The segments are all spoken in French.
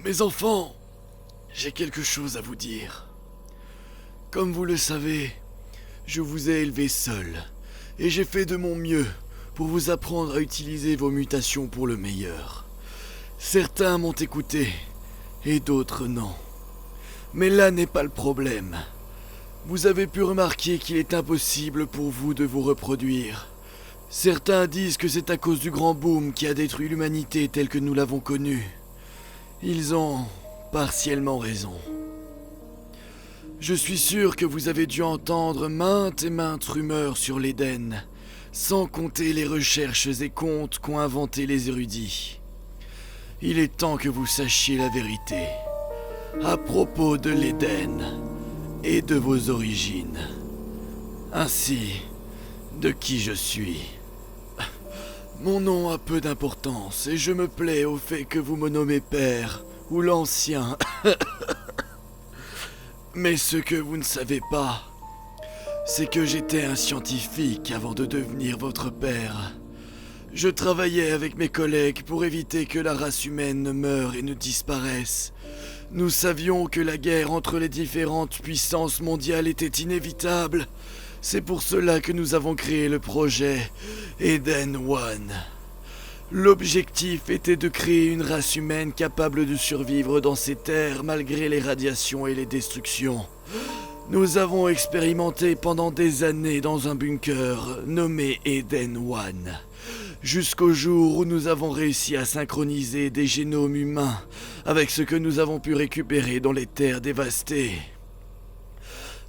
Mes enfants, j'ai quelque chose à vous dire. Comme vous le savez, je vous ai élevés seul, et j'ai fait de mon mieux pour vous apprendre à utiliser vos mutations pour le meilleur. Certains m'ont écouté, et d'autres non. Mais là n'est pas le problème. Vous avez pu remarquer qu'il est impossible pour vous de vous reproduire. Certains disent que c'est à cause du grand boom qui a détruit l'humanité telle que nous l'avons connue. Ils ont partiellement raison. Je suis sûr que vous avez dû entendre maintes et maintes rumeurs sur l'Éden, sans compter les recherches et contes qu'ont inventés les érudits. Il est temps que vous sachiez la vérité à propos de l'Éden et de vos origines, ainsi de qui je suis. Mon nom a peu d'importance et je me plais au fait que vous me nommez père ou l'ancien. Mais ce que vous ne savez pas, c'est que j'étais un scientifique avant de devenir votre père. Je travaillais avec mes collègues pour éviter que la race humaine ne meure et ne disparaisse. Nous savions que la guerre entre les différentes puissances mondiales était inévitable. C'est pour cela que nous avons créé le projet Eden One. L'objectif était de créer une race humaine capable de survivre dans ces terres malgré les radiations et les destructions. Nous avons expérimenté pendant des années dans un bunker nommé Eden One, jusqu'au jour où nous avons réussi à synchroniser des génomes humains avec ce que nous avons pu récupérer dans les terres dévastées.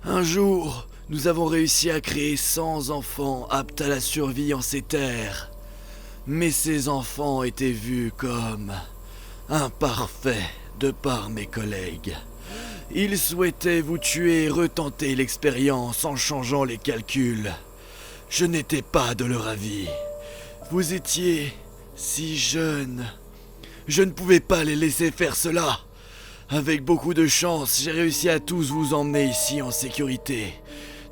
Un jour, nous avons réussi à créer 100 enfants aptes à la survie en ces terres. Mais ces enfants étaient vus comme imparfaits de par mes collègues. Ils souhaitaient vous tuer et retenter l'expérience en changeant les calculs. Je n'étais pas de leur avis. Vous étiez si jeunes. Je ne pouvais pas les laisser faire cela. Avec beaucoup de chance, j'ai réussi à tous vous emmener ici en sécurité,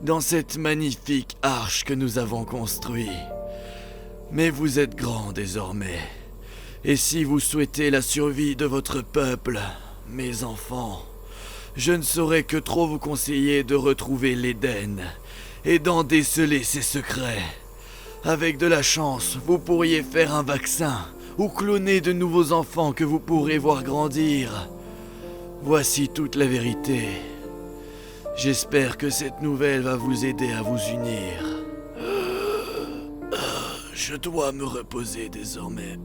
dans cette magnifique arche que nous avons construite. Mais vous êtes grands désormais. Et si vous souhaitez la survie de votre peuple, mes enfants, je ne saurais que trop vous conseiller de retrouver l'Éden et d'en déceler ses secrets. Avec de la chance, vous pourriez faire un vaccin ou cloner de nouveaux enfants que vous pourrez voir grandir. Voici toute la vérité. J'espère que cette nouvelle va vous aider à vous unir. Je dois me reposer désormais.